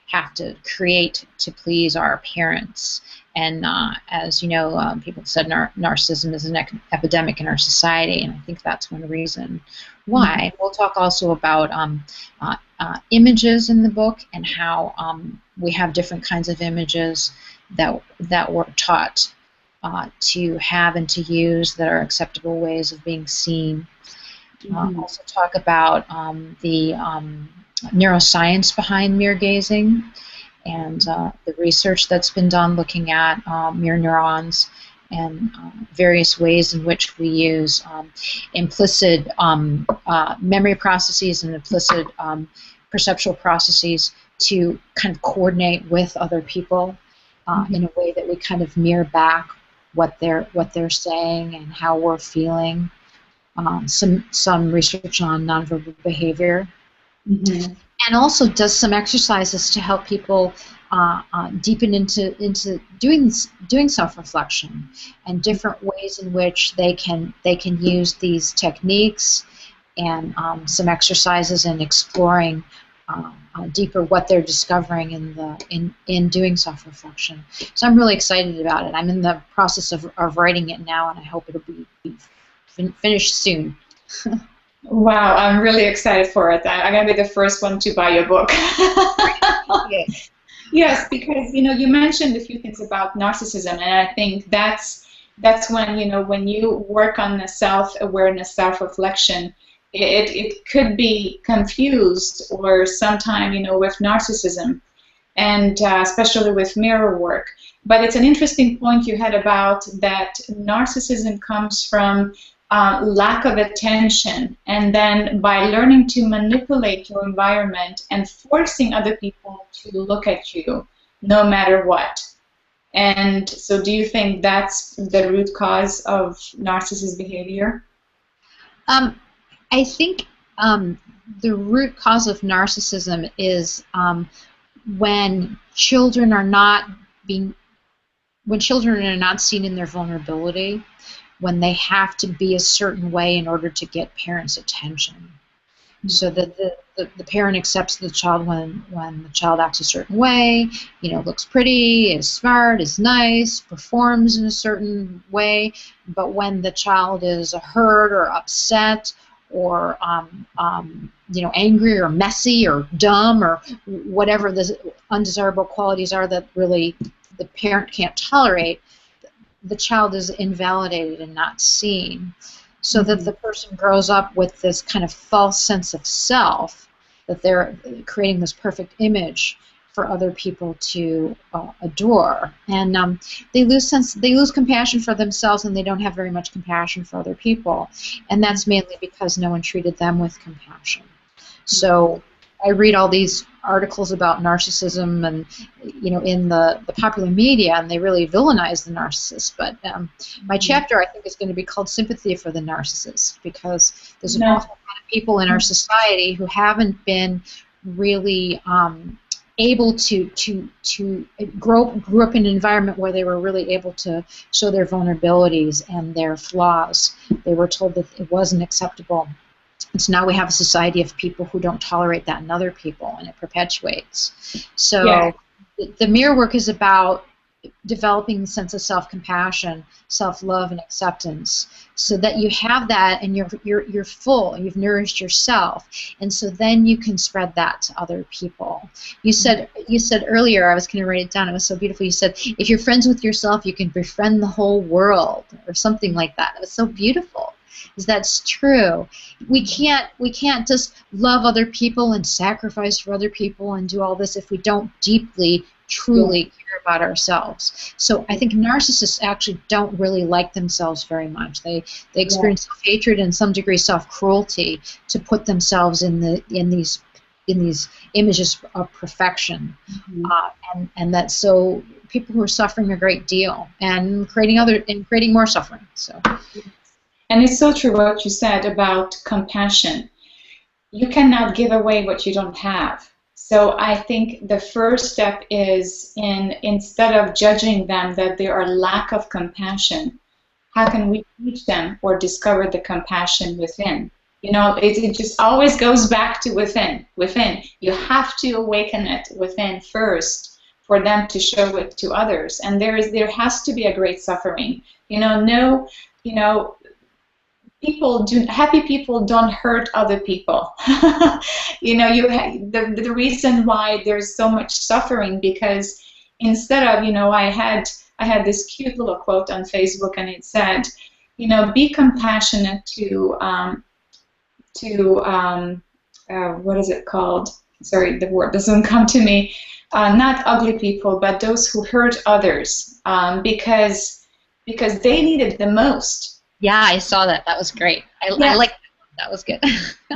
have to create to please our parents. And as you know, people have said narcissism is an epidemic in our society, and I think that's one reason why. We'll talk also about images in the book and how we have different kinds of images that we're taught to have and to use that are acceptable ways of being seen. Also talk about the neuroscience behind mirror gazing and the research that's been done looking at mirror neurons and various ways in which we use implicit memory processes and implicit perceptual processes to kind of coordinate with other people in a way that we kind of mirror back what they're saying and how we're feeling. Some research on nonverbal behavior, and also does some exercises to help people deepen into doing self-reflection and different ways in which they can use these techniques, and some exercises in exploring deeper what they're discovering in doing self-reflection. So I'm really excited about it. I'm in the process of writing it now, and I hope it'll be finished soon. Wow, I'm really excited for it. I'm going to be the first one to buy your book. Yes. Yes, because you mentioned a few things about narcissism, and I think that's when when you work on the self-awareness, self-reflection, it could be confused or sometime with narcissism, and especially with mirror work. But it's an interesting point you had about that narcissism comes from lack of attention, and then by learning to manipulate your environment and forcing other people to look at you no matter what. And so do you think that's the root cause of narcissist behavior? I think the root cause of narcissism is when children are not seen in their vulnerability, when they have to be a certain way in order to get parents' attention. So that the parent accepts the child when the child acts a certain way, looks pretty, is smart, is nice, performs in a certain way, but when the child is hurt or upset or angry or messy or dumb or whatever the undesirable qualities are that really the parent can't tolerate, the child is invalidated and not seen, so that the person grows up with this kind of false sense of self, that they're creating this perfect image for other people to adore, and they lose compassion for themselves, and they don't have very much compassion for other people, and that's mainly because no one treated them with compassion. So I read all these articles about narcissism and in the popular media, and they really villainize the narcissist, but my chapter I think is going to be called Sympathy for the Narcissist, because there's an awful lot of people in our society who haven't been really able to grew up in an environment where they were really able to show their vulnerabilities and their flaws. They were told that it wasn't acceptable. And so now we have a society of people who don't tolerate that in other people, and it perpetuates. So the mirror work is about developing the sense of self-compassion, self-love, and acceptance, so that you have that and you're full, you've nourished yourself, and so then you can spread that to other people. You said earlier, I was going to write it down, it was so beautiful, you said, if you're friends with yourself, you can befriend the whole world, or something like that. It was so beautiful. Is that's true. We can't just love other people and sacrifice for other people and do all this if we don't deeply, truly care about ourselves. So I think narcissists actually don't really like themselves very much. They experience self-hatred and some degree self-cruelty to put themselves in these images of perfection, and that's so people who are suffering a great deal and creating more suffering. So. And it's so true what you said about compassion. You cannot give away what you don't have. So I think the first step is instead of judging them that there are lack of compassion, how can we teach them or discover the compassion within? It just always goes back to within. You have to awaken it within first for them to show it to others. And there has to be a great suffering. Happy people don't hurt other people. The reason why there's so much suffering, because instead of, I had this cute little quote on Facebook, and it said, be compassionate to what is it called? Sorry, the word doesn't come to me. Not ugly people, but those who hurt others, because they need it the most. Yeah, I saw that. That was great. I like that. That was good.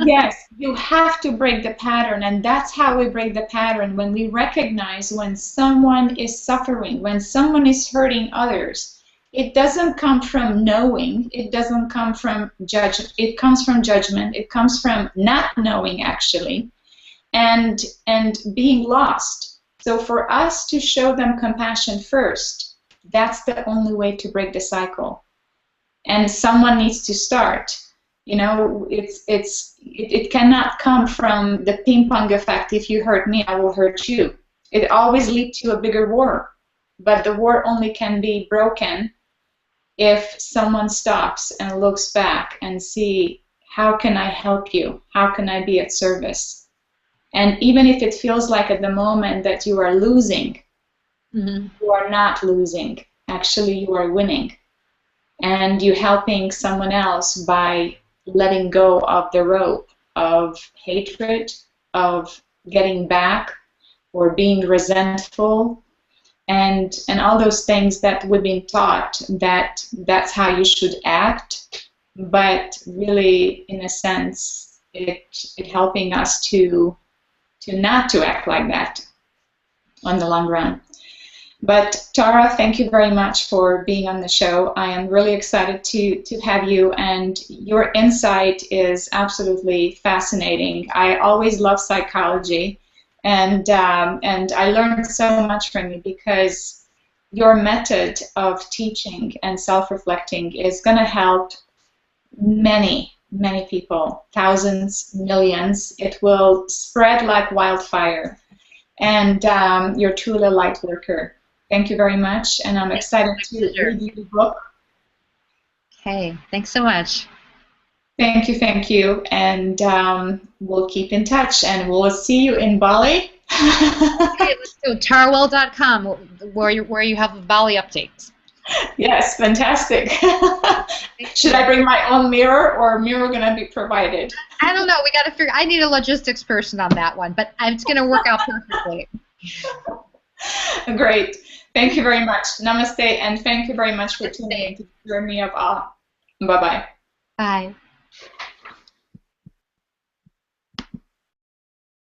Yes, you have to break the pattern, and that's how we break the pattern when we recognize when someone is suffering, when someone is hurting others. It doesn't come from knowing, it doesn't come from judgment, it comes from judgment, it comes from not knowing actually, and being lost. So for us to show them compassion first, that's the only way to break the cycle. And someone needs to start. You know, it cannot come from the ping pong effect. If you hurt me, I will hurt you. It always leads to a bigger war. But the war only can be broken if someone stops and looks back and see, how can I help you? How can I be at service? And even if it feels like at the moment that you are losing, you are not losing. Actually, you are winning. And you're helping someone else by letting go of the rope of hatred, of getting back, or being resentful, and all those things that we've been taught that that's how you should act. But really, in a sense, it helping us to not to act like that on the long run. But Tara, thank you very much for being on the show. I am really excited to have you, and your insight is absolutely fascinating. I always love psychology, and I learned so much from you because your method of teaching and self-reflecting is going to help many, many people, thousands, millions. It will spread like wildfire, and you're truly a light worker. Thank you very much, and I'm excited to review the book. Okay, thanks so much. Thank you, and we'll keep in touch, and we'll see you in Bali. Okay, let's do tarawell.com, where you have Bali updates. Yes, fantastic. Should I bring my own mirror, or mirror gonna be provided? I don't know. We got to figure. I need a logistics person on that one, but it's going to work out perfectly. Great. Thank you very much. Namaste, and thank you very much for tuning in to Journey of Awe. Bye-bye. Bye.